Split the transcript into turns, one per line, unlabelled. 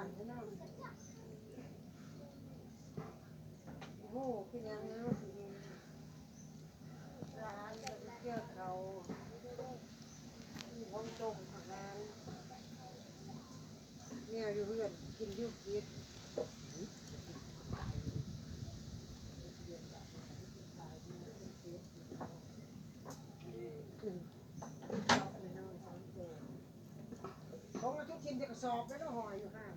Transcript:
านนี่นะโอ้เป็นยังไงร้านเที่ยวเขาห้องจงทางร้านเนี่ยอยู่เพื่อนกินยุบยิบของเราทุกกินจะกระสอบไม่ต้องห่ออยู่ค่ะ